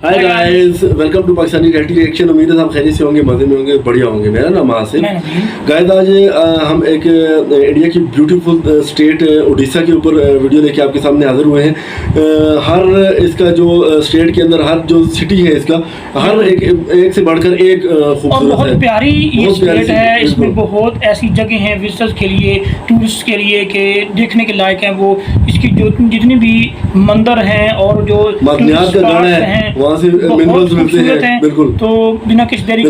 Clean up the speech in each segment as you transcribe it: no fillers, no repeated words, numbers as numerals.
Hi guys, welcome to Pakistani reality reaction. उम्मीद है सब खैरियत से होंगे, मजे में होंगे, बढ़िया होंगे। मेरा नाम आसिफ। गाइस आज हम एक इंडिया की ब्यूटीफुल स्टेट उड़ीसा के ऊपर वीडियो लेके आपके सामने हाजिर हुए हैं। हर इसका जो स्टेट के अंदर हर जो सिटी है इसका हर एक से बढ़कर एक खूबसूरत बहुत है। प्यारी ये स्टेट है। इसमें बहुत ऐसी जगह हैं विजिटर्स के लिए, टूरिस्ट के लिए कि देखने के लायक हैं। वो इसकी जो जितनी भी मंदिर हैं और जो मदनियात का गाना है वहाँ से मिनरल्स मिलते हैं। बिल्कुल। तो बिना किसी देरी की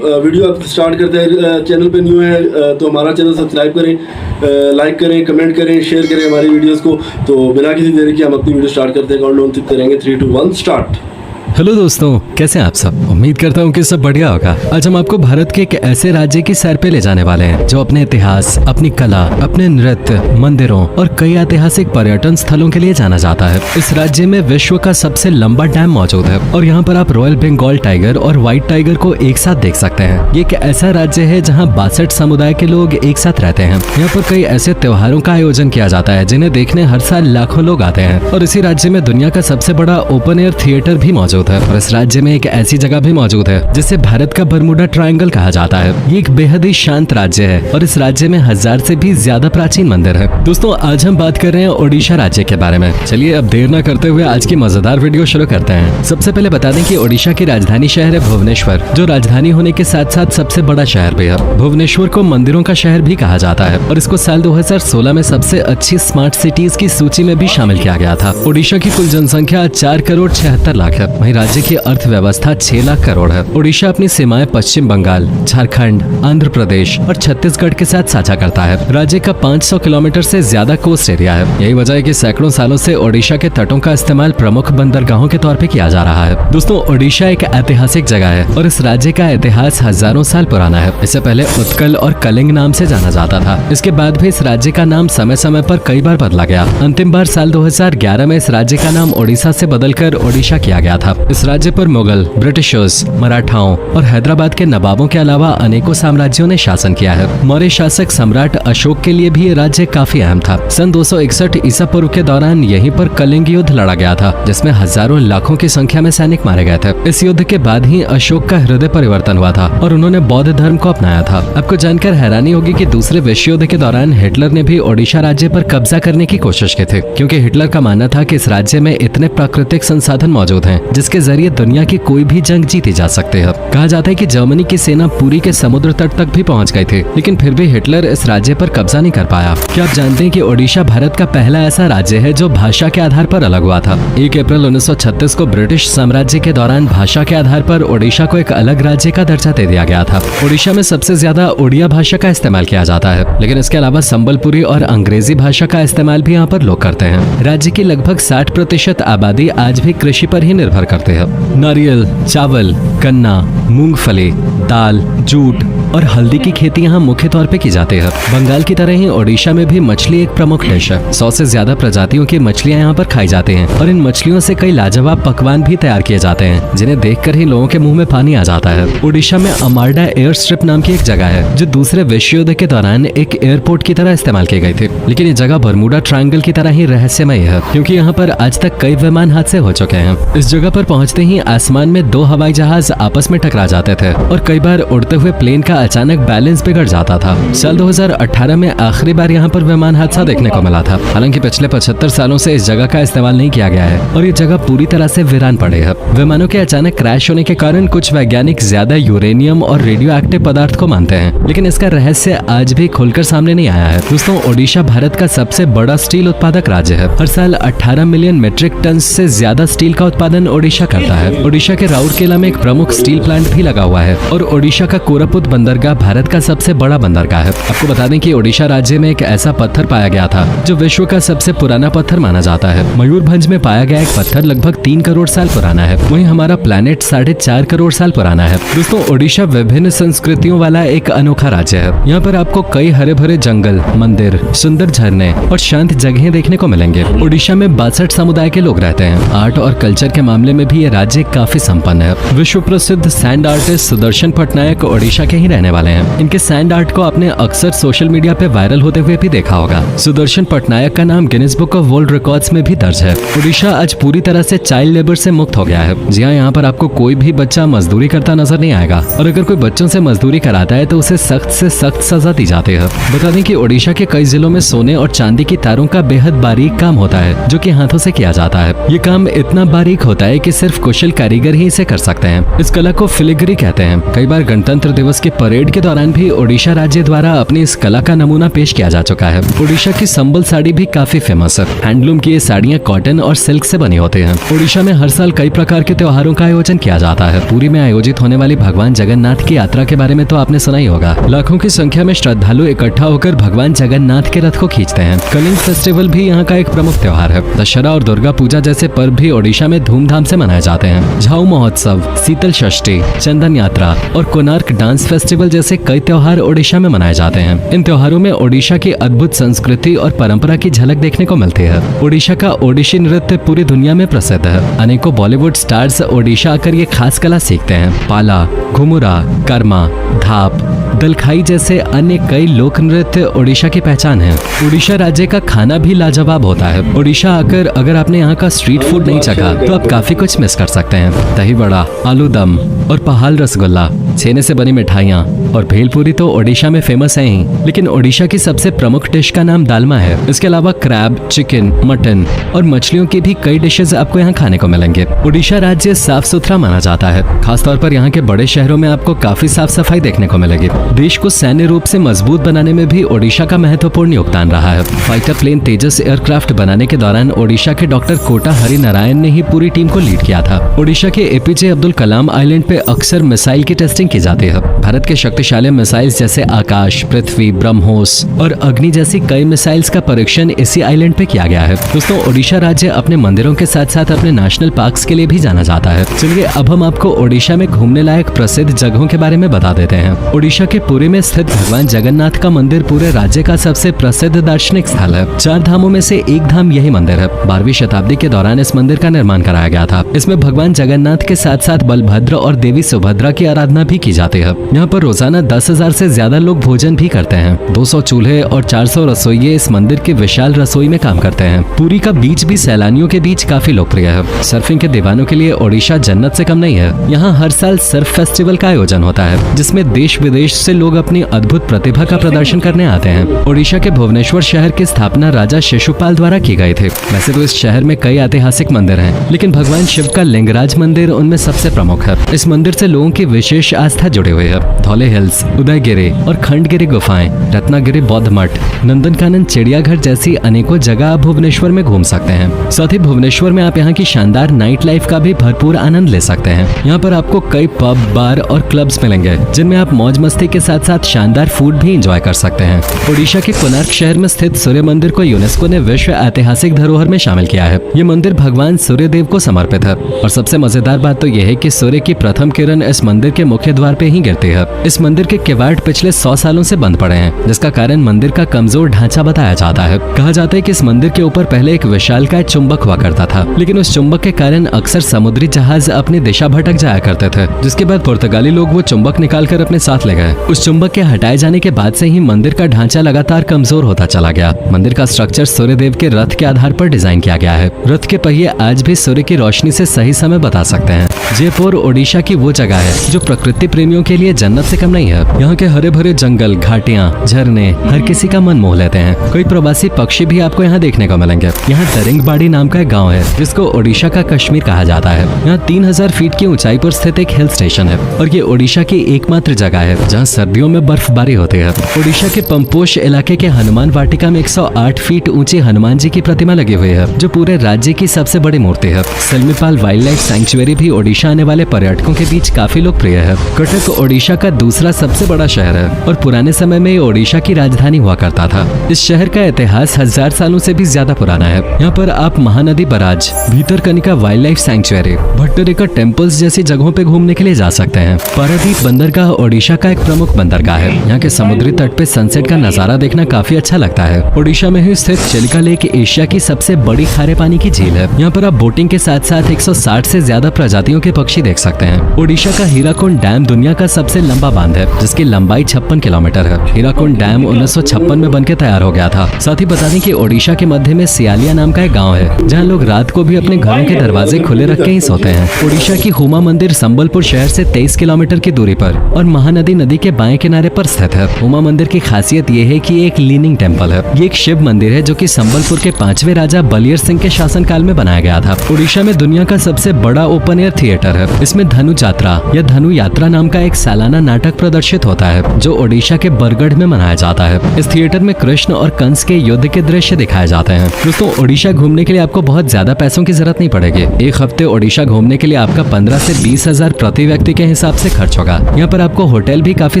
वीडियो आप स्टार्ट करते हैं। चैनल पे न्यू है तो हमारा चैनल सब्सक्राइब करें, लाइक करें, कमेंट करें, शेयर करें हमारी वीडियोस को। तो बिना किसी देरी के हम अपनी वीडियो स्टार्ट करते हैं। काउंटडाउन करेंगे 3, 2, 1 स्टार्ट। हेलो दोस्तों, कैसे हैं आप सब। उम्मीद करता हूँ कि सब बढ़िया होगा। आज हम आपको भारत के एक ऐसे राज्य की सैर पे ले जाने वाले हैं जो अपने इतिहास, अपनी कला, अपने नृत्य, मंदिरों और कई ऐतिहासिक पर्यटन स्थलों के लिए जाना जाता है। इस राज्य में विश्व का सबसे लंबा डैम मौजूद है और यहाँ पर आप रॉयल बंगाल टाइगर और व्हाइट टाइगर को एक साथ देख सकते हैं। ये एक ऐसा राज्य है जहाँ 62 समुदाय के लोग एक साथ रहते हैं। यहाँ पर कई ऐसे त्योहारों का आयोजन किया जाता है जिन्हें देखने हर साल लाखों लोग आते हैं। और इसी राज्य में दुनिया का सबसे बड़ा ओपन एयर थिएटर भी मौजूद है। और इस राज्य में एक ऐसी जगह भी मौजूद है जिसे भारत का बरमूडा ट्रायंगल कहा जाता है। ये एक बेहद ही शांत राज्य है और इस राज्य में 1000 से भी ज्यादा प्राचीन मंदिर है। दोस्तों, आज हम बात कर रहे हैं ओडिशा राज्य के बारे में। चलिए अब देर न करते हुए आज की मजेदार वीडियो शुरू करते हैं। सबसे पहले बता दें कि ओडिशा की राजधानी शहर है भुवनेश्वर, जो राजधानी होने के साथ साथ सबसे बड़ा शहर भी है। भुवनेश्वर को मंदिरों का शहर भी कहा जाता है और इसको साल 2016 में सबसे अच्छी स्मार्ट सिटीज की सूची में भी शामिल किया गया था। ओडिशा की कुल जनसंख्या 4 करोड़ 76 लाख है। वहीं राज्य की अर्थव्यवस्था 6 लाख करोड़ है। ओडिशा अपनी सीमाएं पश्चिम बंगाल, झारखंड, आंध्र प्रदेश और छत्तीसगढ़ के साथ साझा करता है। राज्य का 500 किलोमीटर से ज्यादा कोस्ट एरिया है। यही वजह है कि सैकड़ों सालों से ओडिशा के तटों का इस्तेमाल प्रमुख बंदरगाहों के तौर पे किया जा रहा है। दोस्तों, ओडिशा एक ऐतिहासिक जगह है और इस राज्य का इतिहास हजारों साल पुराना है। इससे पहले उत्कल और कलिंग नाम से जाना जाता था। इसके बाद भी इस राज्य का नाम समय समय पर कई बार बदला गया। अंतिम बार साल 2011 में इस राज्य का नाम ओडिशा से बदलकर ओडिशा किया गया था। इस राज्य पर मुगल, ब्रिटिशर्स, मराठाओं और हैदराबाद के नवाबों के अलावा अनेकों साम्राज्यों ने शासन किया है। मौर्य शासक सम्राट अशोक के लिए भी ये राज्य काफी अहम था। सन 261 ईसा पूर्व के दौरान यहीं पर कलिंग युद्ध लड़ा गया था, जिसमें हजारों लाखों की संख्या में सैनिक मारे गए थे। इस युद्ध के बाद ही अशोक का हृदय परिवर्तन हुआ था और उन्होंने बौद्ध धर्म को अपनाया था। आपको जानकर हैरानी होगी कि दूसरे विश्व युद्ध के दौरान हिटलर ने भी ओडिशा राज्य पर कब्जा करने की कोशिश की थी, क्योंकि हिटलर का मानना था कि इस राज्य में इतने प्राकृतिक संसाधन मौजूद हैं जिसके जरिए दुनिया की कोई भी जंग जीती जा सकती है। कहा जाता है कि जर्मनी की सेना पूरी के समुद्र तट तक भी पहुंच गई थी, लेकिन फिर भी हिटलर इस राज्य पर कब्जा नहीं कर पाया। क्या आप जानते हैं कि ओडिशा भारत का पहला ऐसा राज्य है जो भाषा के आधार पर अलग हुआ था। 1 अप्रैल 1936 को ब्रिटिश साम्राज्य के दौरान भाषा के आधार पर ओडिशा को एक अलग राज्य का दर्जा दे दिया गया था। ओडिशा में सबसे ज्यादा ओडिया भाषा का इस्तेमाल किया जाता है, लेकिन इसके अलावा संबलपुरी और अंग्रेजी भाषा का इस्तेमाल भी यहाँ पर लोग करते हैं। राज्य की लगभग 60% आबादी आज भी कृषि पर ही निर्भर करते हैं। नारियल, चावल, गन्ना, मूंगफली, दाल, जूट और हल्दी की खेती यहाँ मुख्य तौर पे की जाती है। बंगाल की तरह ही ओडिशा में भी मछली एक प्रमुख डिश है। 100 से ज्यादा प्रजातियों की मछलियाँ यहाँ पर खाई जाती हैं और इन मछलियों से कई लाजवाब पकवान भी तैयार किए जाते हैं, जिन्हें देखकर ही लोगों के मुंह में पानी आ जाता है। ओडिशा में अमारडा एयर स्ट्रिप नाम की एक जगह है जो दूसरे विश्व युद्ध के दौरान एक एयरपोर्ट की तरह इस्तेमाल की गई थी, लेकिन ये जगह बरमूडा ट्रायंगल की तरह ही रहस्यमय है, क्योंकि यहाँ पर आज तक कई विमान हादसे हो चुके हैं। इस जगह पर पहुँचते ही आसमान में 2 हवाई जहाज आपस में टकरा जाते थे और कई बार उड़ते हुए प्लेन का अचानक बैलेंस बिगड़ जाता था। साल 2018 में आखिरी बार यहाँ पर विमान हादसा देखने को मिला था। हालांकि पिछले 75 सालों से इस जगह का इस्तेमाल नहीं किया गया है और ये जगह पूरी तरह से वीरान पड़ी है। विमानों के अचानक क्रैश होने के कारण कुछ वैज्ञानिक ज्यादा यूरेनियम और रेडियो एक्टिव पदार्थ को मानते हैं, लेकिन इसका रहस्य आज भी खुलकर सामने नहीं आया है। दोस्तों, ओडिशा भारत का सबसे बड़ा स्टील उत्पादक राज्य है। हर साल 18 मिलियन मीट्रिक टन से ज्यादा स्टील का उत्पादन ओडिशा करता है। ओडिशा के राउरकेला में एक प्रमुख स्टील प्लांट भी लगा हुआ है और ओडिशा का कोरापुट बंदरगाह भारत का सबसे बड़ा बंदरगाह है। आपको बता दें कि ओडिशा राज्य में एक ऐसा पत्थर पाया गया था जो विश्व का सबसे पुराना पत्थर माना जाता है। मयूरभंज में पाया गया एक पत्थर लगभग 3 करोड़ साल पुराना है। वहीं हमारा प्लैनेट 4.5 करोड़ साल पुराना है। दोस्तों, ओडिशा विभिन्न संस्कृतियों वाला एक अनोखा राज्य है। यहाँ पर आपको कई हरे भरे जंगल, मंदिर, सुंदर झरने और शांत जगहें देखने को मिलेंगे। ओडिशा में 62 समुदाय के लोग रहते हैं। आर्ट और कल्चर के मामले में भी ये राज्य काफी संपन्न है। विश्व प्रसिद्ध सैंड आर्टिस्ट सुदर्शन पटनायक ओडिशा के ही रहने वाले हैं। इनके सैंड आर्ट को आपने अक्सर सोशल मीडिया पे वायरल होते हुए भी देखा होगा। सुदर्शन पटनायक का नाम Guinness book of world records में भी दर्ज है। ओडिशा आज पूरी तरह से चाइल्ड लेबर से मुक्त हो गया है। जी हाँ, यहाँ पर आपको कोई भी बच्चा मजदूरी करता नजर नहीं आएगा और अगर कोई बच्चों से मजदूरी कराता है तो उसे सख्त से सख्त सजा दी जाती है। बता दें कि ओडिशा के कई जिलों में सोने और चांदी की तारों का बेहद बारीक काम होता है जो कि हाथों से किया जाता है। ये काम इतना बारीक होता है कि सिर्फ कुशल कारीगर ही इसे कर सकते हैं। इस कला को फिलिग्री कहते हैं। कई बार गणतंत्र दिवस के परेड के दौरान भी ओडिशा राज्य द्वारा अपनी इस कला का नमूना पेश किया जा चुका है। ओडिशा की संबल साड़ी भी काफी फेमस है। हैंडलूम की ये साड़ियाँ कॉटन और सिल्क से बनी होती हैं। ओडिशा में हर साल कई प्रकार के त्योहारों का आयोजन किया जाता है। पुरी में आयोजित होने वाली भगवान जगन्नाथ की यात्रा के बारे में तो आपने सुना ही होगा। लाखों की संख्या में श्रद्धालु इकट्ठा होकर भगवान जगन्नाथ के रथ को खींचते हैं। कलिंग फेस्टिवल भी यहाँ का एक प्रमुख त्योहार है। दशहरा और दुर्गा पूजा जैसे पर्व भी ओडिशा में धूमधाम से मनाए जाते हैं। झाऊ महोत्सव, शीतल षष्ठी, चंदन यात्रा और कोणार्क डांस फेस्टिवल जैसे कई त्योहार ओडिशा में मनाए जाते हैं। इन त्योहारों में ओडिशा की अद्भुत संस्कृति और परंपरा की झलक देखने को मिलती है। ओडिशा का ओडिशी नृत्य पूरी दुनिया में प्रसिद्ध है। अनेकों बॉलीवुड स्टार्स ओडिशा आकर ये खास कला सीखते हैं। पाला, घुमुरा, कर्मा, धाप, दलखाई जैसे अन्य कई लोक नृत्य ओडिशा की पहचान है। ओडिशा राज्य का खाना भी लाजवाब होता है। ओडिशा आकर अगर आपने यहाँ का स्ट्रीट फूड नहीं चखा तो आप काफी कुछ मिस कर सकते हैं। दही बड़ा, आलू दम और पहाल रसगुल्ला, छेने से बनी मिठाइयाँ और भेलपुरी तो ओडिशा में फेमस है ही, लेकिन ओडिशा की सबसे प्रमुख डिश का नाम दालमा है। इसके अलावा क्रैब, चिकन, मटन और मछलियों की भी कई डिशेज आपको यहाँ खाने को मिलेंगे। ओडिशा राज्य साफ सुथरा माना जाता है। खासतौर पर यहाँ के बड़े शहरों में आपको काफी साफ सफाई देखने को मिलेगी। देश को सैन्य रूप से मजबूत बनाने में भी ओडिशा का महत्वपूर्ण योगदान रहा है। फाइटर प्लेन तेजस एयरक्राफ्ट बनाने के दौरान ओडिशा के डॉक्टर कोटा हरि नारायण ने ही पूरी टीम को लीड किया था। ओडिशा के एपीजे अब्दुल कलाम आइलैंड पे अक्सर मिसाइल की टेस्टिंग की जाती है। भारत के शक्तिशाली मिसाइल्स जैसे आकाश, पृथ्वी, ब्रह्मोस और अग्नि जैसी कई मिसाइल्स का परीक्षण इसी आइलैंड पे किया गया है। दोस्तों, ओडिशा राज्य अपने मंदिरों के साथ साथ अपने नेशनल पार्क्स के लिए भी जाना जाता है। चलिए अब हम आपको ओडिशा में घूमने लायक प्रसिद्ध जगहों के बारे में बता देते हैं। ओडिशा के पुरी में स्थित भगवान जगन्नाथ का मंदिर पूरे राज्य का सबसे प्रसिद्ध दार्शनिक स्थल है। 4 धामों में से एक धाम यही मंदिर है। 12वीं शताब्दी के दौरान इस मंदिर का निर्माण कराया गया था। इसमें भगवान जगन्नाथ के साथ साथ बलभद्र और देवी सुभद्रा की आराधना भी की जाती है। यहाँ पर रोजाना 10,000 से ज्यादा लोग भोजन भी करते हैं। 200 चूल्हे और 400 रसोइये इस मंदिर के विशाल रसोई में काम करते हैं। पुरी का बीच भी सैलानियों के बीच काफी लोकप्रिय है। सर्फिंग के दीवानों के लिए ओडिशा जन्नत से कम नहीं है। यहाँ हर साल सर्फ फेस्टिवल का आयोजन होता है जिसमें देश विदेश से लोग अपनी अद्भुत प्रतिभा का प्रदर्शन करने आते हैं। ओडिशा के भुवनेश्वर शहर की स्थापना राजा शिशुपाल द्वारा की गई थी। वैसे तो इस शहर में कई ऐतिहासिक मंदिर हैं, लेकिन भगवान शिव का लिंगराज मंदिर उनमें सबसे प्रमुख है। इस मंदिर से लोगों की विशेष आस्था जुड़ी हुई है। धौले हिल्स, उदयगिरी और खंडगिरी गुफाएं, रत्नागिरी बौद्ध मठ, नंदनकानन चिड़ियाघर जैसी अनेकों जगह आप भुवनेश्वर में घूम सकते हैं। साथ ही भुवनेश्वर में आप यहाँ की शानदार नाइट लाइफ का भी भरपूर आनंद ले सकते हैं। यहाँ पर आपको कई पब, बार और क्लब्स मिलेंगे जिनमें आप मौज मस्ती के साथ साथ शानदार फूड भी एंजॉय कर सकते हैं। ओडिशा के कोणार्क शहर में स्थित सूर्य मंदिर को यूनेस्को ने विश्व ऐतिहासिक धरोहर में शामिल किया है। ये मंदिर भगवान सूर्य देव को समर्पित है और सबसे मजेदार बात तो यह है कि सूर्य की प्रथम किरण इस मंदिर के मुख्य द्वार पे ही गिरती है। इस मंदिर के किवाड़ पिछले 100 सालों से बंद पड़े हैं, जिसका कारण मंदिर का कमजोर ढांचा बताया जाता है। कहा जाता है कि इस मंदिर के ऊपर पहले एक विशालकाय चुंबक हुआ करता था, लेकिन उस चुंबक के कारण अक्सर समुद्री जहाज अपनी दिशा भटक जाया करते थे, जिसके बाद पुर्तगाली लोग वो चुंबक निकालकर अपने साथ ले गए। उस चुंबक के हटाए जाने के बाद से ही मंदिर का ढांचा लगातार कमजोर होता चला गया। मंदिर का स्ट्रक्चर सूर्यदेव के रथ के आधार पर डिजाइन किया गया है। रथ के पहिए आज भी सूर्य की रोशनी से सही समय बता सकते हैं। जयपुर ओडिशा की वो जगह है जो प्रकृति प्रेमियों के लिए जन्नत से कम नहीं है। यहाँ के हरे भरे जंगल, घाटियाँ, झरने हर किसी का मन मोह लेते हैं। कई प्रवासी पक्षी भी आपको यहाँ देखने को मिलेंगे। यहाँ दरिंगबाड़ी नाम का एक गाँव है जिसको ओडिशा का कश्मीर कहा जाता है। यहाँ 3000 फीट की ऊंचाई पर स्थित एक हिल स्टेशन है और ये ओडिशा की एकमात्र जगह है जहाँ सर्दियों में बर्फबारी होती है। ओडिशा के पंपोश इलाके के हनुमान वाटिका में 108 फीट ऊंची हनुमान जी की प्रतिमा लगी हुई है जो पूरे राज्य की सबसे बड़ी मूर्ति है। सिलमीपाल वाइल्ड लाइफ सैंक्चुअरी भी ओडिशा आने वाले पर्यटकों के बीच काफी लोकप्रिय है। कटक ओडिशा का दूसरा सबसे बड़ा शहर है और पुराने समय में ओडिशा की राजधानी हुआ करता था। इस शहर का इतिहास 1000 सालों से भी ज्यादा पुराना है। यहाँ पर आप Mahanadi barrage, Bhitarkanika wildlife sanctuary, Bhattarika temples जैसी जगहों पे घूमने के लिए जा सकते हैं। पारादीप बंदरगाह ओडिशा का एक प्रमुख प्रमुख बंदरगाह है। यहाँ के समुद्री तट पे सनसेट का नजारा देखना काफी अच्छा लगता है। ओडिशा में ही स्थित चिलिका लेक एशिया की सबसे बड़ी खारे पानी की झील है। यहाँ पर आप बोटिंग के साथ साथ 160 से ज्यादा प्रजातियों के पक्षी देख सकते हैं। ओडिशा का हीराकुंड डैम दुनिया का सबसे लंबा बांध है, जिसकी लंबाई 56 किलोमीटर है। हीराकुंड डैम 1956 में बनकर तैयार हो गया था। साथ ही बता दें कि ओडिशा के मध्य में सियालिया नाम का एक गाँव है, जहाँ लोग रात को भी अपने घरों के दरवाजे खुले रख के ही सोते हैं। ओडिशा की हुमा मंदिर संबलपुर शहर से 23 किलोमीटर की दूरी पर और महानदी नदी के बाएं किनारे पर स्थित है। हुमा मंदिर की खासियत ये है कि ये एक लीनिंग टेम्पल है। ये एक शिव मंदिर है जो कि संबलपुर के 5वें राजा बलियर सिंह के शासनकाल में बनाया गया था। ओडिशा में दुनिया का सबसे बड़ा ओपन एयर थिएटर है। इसमें धनु जात्रा या धनु यात्रा नाम का एक सालाना नाटक प्रदर्शित होता है, जो ओडिशा के बरगढ़ में मनाया जाता है। इस थिएटर में कृष्ण और कंस के युद्ध के दृश्य दिखाए जाते हैं। दोस्तों, ओडिशा घूमने के लिए आपको बहुत ज्यादा पैसों की जरूरत नहीं पड़ेगी। एक हफ्ते ओडिशा घूमने के लिए आपका 15 से 20 हजार प्रति व्यक्ति के हिसाब से खर्च होगा। यहाँ पर आपको होटल भी काफी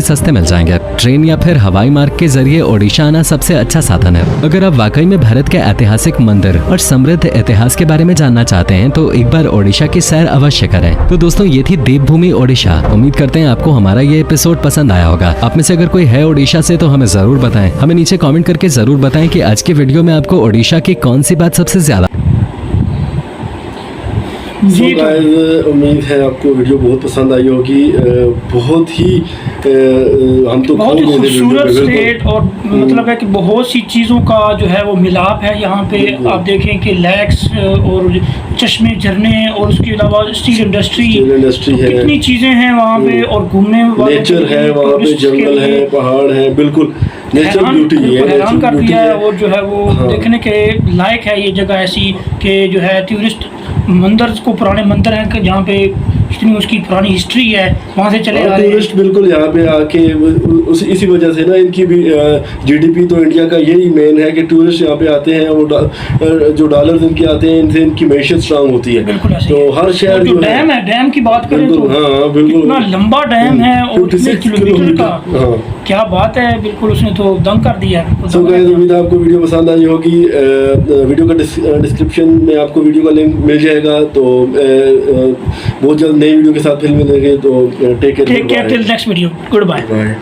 सस्ते मिल जाएंगे। ट्रेन या फिर हवाई मार्ग के जरिए ओडिशा आना सबसे अच्छा साधन है। अगर आप वाकई में भारत के ऐतिहासिक मंदिर और समृद्ध इतिहास के बारे में जानना चाहते हैं तो एक बार ओडिशा की सैर अवश्य करें। तो दोस्तों, ये थी देवभूमि ओडिशा। उम्मीद करते हैं आपको हमारा ये एपिसोड पसंद आया होगा। आप में से अगर कोई है ओडिशा से तो हमें जरूर बताएं। हमें नीचे कमेंट करके जरूर बताएं कि आज के वीडियो में आपको ओडिशा की कौन सी बात सबसे ज्यादा जी। तो गाइस, उम्मीद है आपको वीडियो बहुत पसंद आई होगी। बहुत ही हम तो बहुत ही खो गए थे वीडियो खूबसूरत में, बिल्कुल। स्टेट और मतलब है कि बहुत सी चीज़ों का जो है वो मिलाप है यहाँ पे। आप देखें कि लैक्स और चश्मे झरने और उसके अलावा स्टील इंडस्ट्री है, कितनी चीज़ें हैं वहाँ पे। और घूमने वाले नेचर है वहाँ पे, जंगल है, पहाड़ है, बिल्कुल नेचर ब्यूटी है, हैरान नेचर कर ब्यूटी दिया है। है। और जो है वो हाँ। देखने के लायक है ये जगह ऐसी कि जो है टूरिस्ट मंदिर को, पुराने मंदिर हैं कि जहाँ पे इतनी उसकी पुरानी हिस्ट्री है, वहाँ से चले आ रहे हैं। टूरिस्ट बिल्कुल यहाँ पे आके इसी वजह से ना इनकी भी जीडीपी तो इंडिया का यही मेन है कि टूरिस्ट यहाँ पे आते हैं। वो जो डॉलर्स इनके आते हैं, इनसे इनकी मैशत स्ट्रांग होती है। बिल्कुल ऐसे तो ही। हर शहर और जो जो डैम है, डैम की बात करें तो हाँ, बिल्कुल कितना लंबा डैम है और कितने 56 किलोमीटर का। हाँ। क्या बात है, बिल्कुल उसने तो दंग कर दिया। सो गाइस, उम्मीद है आपको वीडियो पसंद आई होगी। वीडियो का डिस्क्रिप्शन में आपको वीडियो का लिंक मिल जाएगा। तो बहुत जल्द नई वीडियो के साथ फिर मिलेंगे। तो take care, till next video, goodbye. Bye.